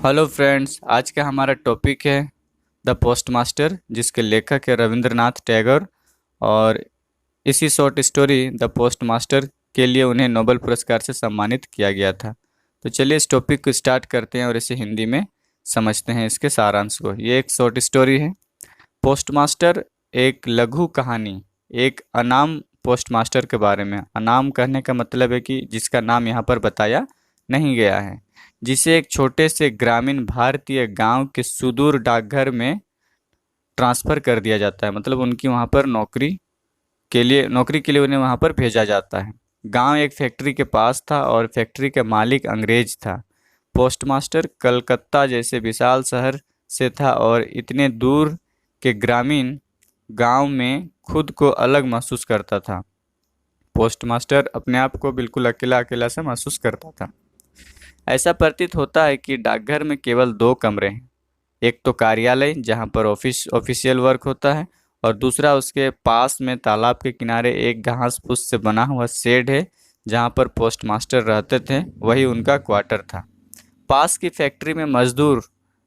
Hello friends, आज का हमारा टॉपिक है द पोस्ट मास्टर, जिसके लेखक है रविंद्रनाथ टैगोर। और इसी short story the post master के लिए उन्हें नोबेल पुरस्कार से सम्मानित किया गया था। तो चलिए इस टॉपिक को स्टार्ट करते हैं और इसे हिंदी में समझते हैं इसके सारांश को। ये एक शॉर्ट स्टोरी है। पोस्ट मास्टर एक लघु कहानी एक अनाम पोस्ट मास्टर के बारे में। अनाम कहने का मतलब है कि जिसका नाम यहाँ पर बताया नहीं गया है, जिसे एक छोटे से ग्रामीण भारतीय गांव के सुदूर डाकघर में ट्रांसफ़र कर दिया जाता है। मतलब उनकी वहाँ पर नौकरी के लिए उन्हें वहाँ पर भेजा जाता है। गांव एक फैक्ट्री के पास था और फैक्ट्री का मालिक अंग्रेज था। पोस्टमास्टर कलकत्ता जैसे विशाल शहर से था और इतने दूर के ग्रामीण गांव में खुद को अलग महसूस करता था। पोस्टमास्टर अपने आप को बिल्कुल अकेला अकेला सा महसूस करता था। ऐसा प्रतीत होता है कि डाकघर में केवल दो कमरे हैं। एक तो कार्यालय जहां पर ऑफिशियल वर्क होता है, और दूसरा उसके पास में तालाब के किनारे एक घास फूस से बना हुआ शेड है जहां पर पोस्टमास्टर रहते थे। वही उनका क्वार्टर था। पास की फैक्ट्री में मजदूर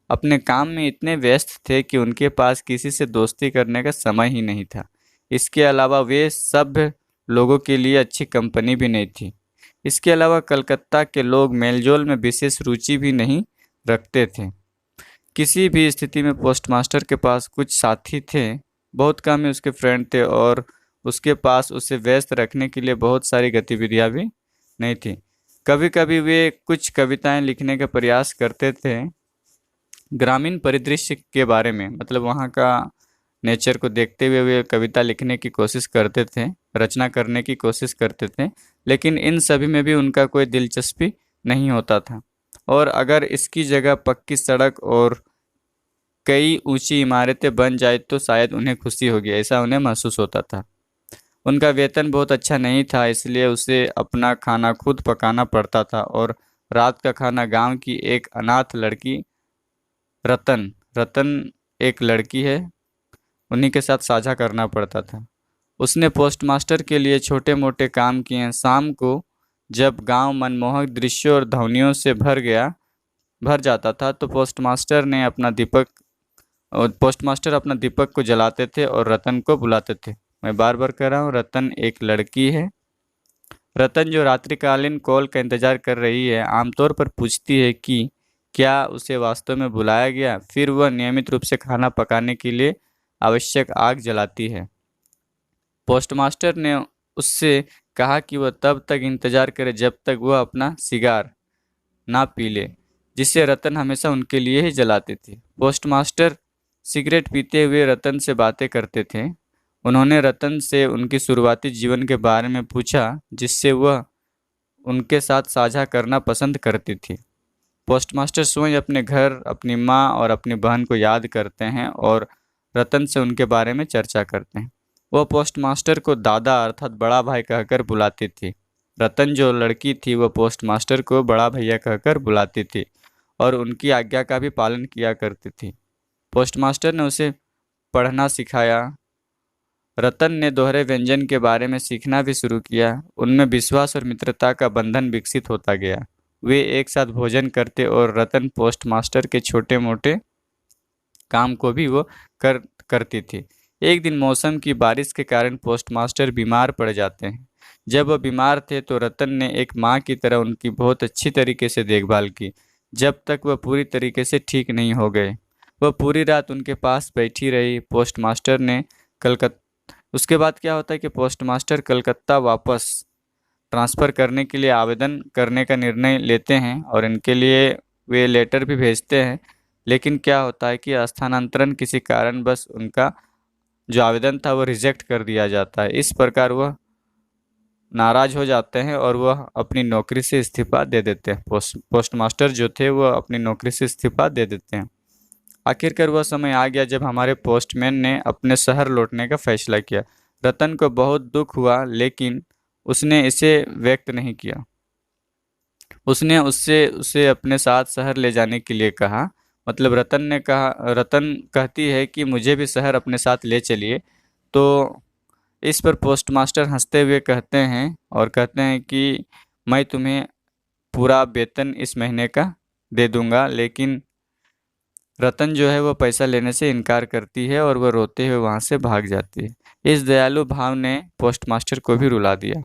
अपने काम में इतने व्यस्त थे कि उनके पास किसी से दोस्ती करने का समय ही नहीं था। इसके अलावा वे सभ्य लोगों के लिए अच्छी कंपनी भी नहीं थी। इसके अलावा कलकत्ता के लोग मेलजोल में विशेष रुचि भी नहीं रखते थे। किसी भी स्थिति में पोस्टमास्टर के पास कुछ साथी थे, बहुत कम ही उसके फ्रेंड थे, और उसके पास उसे व्यस्त रखने के लिए बहुत सारी गतिविधियां भी नहीं थी। कभी कभी वे कुछ कविताएं लिखने का प्रयास करते थे, ग्रामीण परिदृश्य के बारे में। मतलब वहाँ का नेचर को देखते हुए वे कविता लिखने की कोशिश करते थे, रचना करने की कोशिश करते थे, लेकिन इन सभी में भी उनका कोई दिलचस्पी नहीं होता था। और अगर इसकी जगह पक्की सड़क और कई ऊंची इमारतें बन जाए तो शायद उन्हें खुशी होगी, ऐसा उन्हें महसूस होता था। उनका वेतन बहुत अच्छा नहीं था, इसलिए उसे अपना खाना खुद पकाना पड़ता था, और रात का खाना गांव की एक अनाथ लड़की रतन रतन एक लड़की है, उन्हीं के साथ साझा करना पड़ता था। उसने पोस्टमास्टर के लिए छोटे मोटे काम किए। शाम को जब गांव मनमोहक दृश्यों और ध्वनियों से भर जाता था तो पोस्टमास्टर अपना दीपक को जलाते थे और रतन को बुलाते थे। मैं बार बार कह रहा हूँ, रतन एक लड़की है। रतन, जो रात्रिकालीन कॉल का इंतजार कर रही है, आमतौर पर पूछती है कि क्या उसे वास्तव में बुलाया गया। फिर वह नियमित रूप से खाना पकाने के लिए आवश्यक आग जलाती है। पोस्टमास्टर ने उससे कहा कि वह तब तक इंतजार करे जब तक वह अपना सिगार ना पी ले, जिसे रतन हमेशा उनके लिए ही जलाती थी। पोस्टमास्टर सिगरेट पीते हुए रतन से बातें करते थे। उन्होंने रतन से उनकी शुरुआती जीवन के बारे में पूछा, जिससे वह उनके साथ साझा करना पसंद करती थी। पोस्टमास्टर स्वयं अपने घर, अपनी माँ और अपनी बहन को याद करते हैं और रतन से उनके बारे में चर्चा करते हैं। वह पोस्टमास्टर को दादा अर्थात बड़ा भाई कहकर बुलाती थी। रतन, जो लड़की थी, वह पोस्टमास्टर को बड़ा भैया कहकर बुलाती थी और उनकी आज्ञा का भी पालन किया करती थी। पोस्टमास्टर ने उसे पढ़ना सिखाया। रतन ने दोहरे व्यंजन के बारे में सीखना भी शुरू किया। उनमें विश्वास और मित्रता का बंधन विकसित होता गया। वे एक साथ भोजन करते और रतन पोस्टमास्टर के छोटे मोटे काम को भी वो करती थी। एक दिन मौसम की बारिश के कारण पोस्टमास्टर बीमार पड़ जाते हैं। जब वह बीमार थे तो रतन ने एक माँ की तरह उनकी बहुत अच्छी तरीके से देखभाल की, जब तक वह पूरी तरीके से ठीक नहीं हो गए। वह पूरी रात उनके पास बैठी रही। पोस्टमास्टर ने कलकत्ता उसके बाद क्या होता है कि पोस्टमास्टर कलकत्ता वापस ट्रांसफ़र करने के लिए आवेदन करने का निर्णय लेते हैं और इनके लिए वे लेटर भी भेजते हैं। लेकिन क्या होता है कि स्थानांतरण किसी कारणवश उनका जो आवेदन था वो रिजेक्ट कर दिया जाता है। इस प्रकार वह नाराज हो जाते हैं और वह अपनी नौकरी से इस्तीफा दे देते हैं। पोस्टमास्टर जो थे वह अपनी नौकरी से इस्तीफा दे देते हैं। आखिरकार वह समय आ गया जब हमारे पोस्टमैन ने अपने शहर लौटने का फैसला किया। रतन को बहुत दुख हुआ, लेकिन उसने इसे व्यक्त नहीं किया। उसने उससे उसे अपने साथ शहर ले जाने के लिए कहा। मतलब रतन कहती है कि मुझे भी शहर अपने साथ ले चलिए। तो इस पर पोस्टमास्टर हंसते हुए कहते हैं और कहते हैं कि मैं तुम्हें पूरा वेतन इस महीने का दे दूंगा, लेकिन रतन जो है वो पैसा लेने से इनकार करती है और वह रोते हुए वहाँ से भाग जाती है। इस दयालु भाव ने पोस्टमास्टर को भी रुला दिया।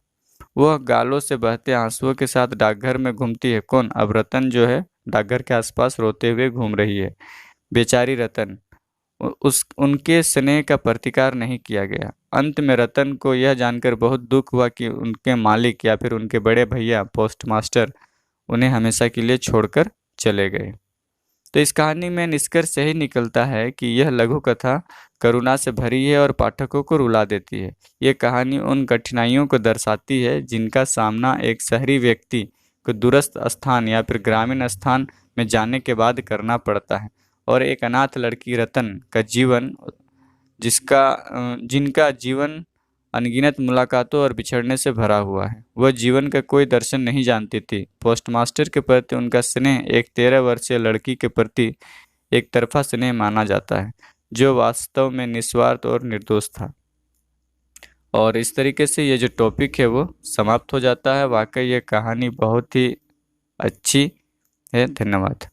वह गालों से बहते आंसुओं के साथ डाकघर में घूमती है। कौन? अब रतन जो है डाकघर के आसपास रोते हुए घूम रही है। बेचारी रतन। उस उनके स्नेह का प्रतिकार नहीं किया गया। अंत में रतन को यह जानकर बहुत दुख हुआ कि उनके मालिक या फिर उनके बड़े भैया पोस्टमास्टर उन्हें हमेशा के लिए छोड़कर चले गए। तो इस कहानी में निष्कर्ष यही निकलता है कि यह लघु कथा करुणा से भरी है और पाठकों को रुला देती है। ये कहानी उन कठिनाइयों को दर्शाती है जिनका सामना एक शहरी व्यक्ति को दूरस्थ स्थान या फिर ग्रामीण स्थान में जाने के बाद करना पड़ता है, और एक अनाथ लड़की रतन का जीवन जिनका जीवन अनगिनत मुलाकातों और बिछड़ने से भरा हुआ है। वह जीवन का कोई दर्शन नहीं जानती थी। पोस्टमास्टर के प्रति उनका स्नेह एक 13 वर्षीय लड़की के प्रति एक तरफा स्नेह माना जाता है, जो वास्तव में निस्वार्थ और निर्दोष था। और इस तरीके से ये जो टॉपिक है वो समाप्त हो जाता है। वाकई ये कहानी बहुत ही अच्छी है। धन्यवाद।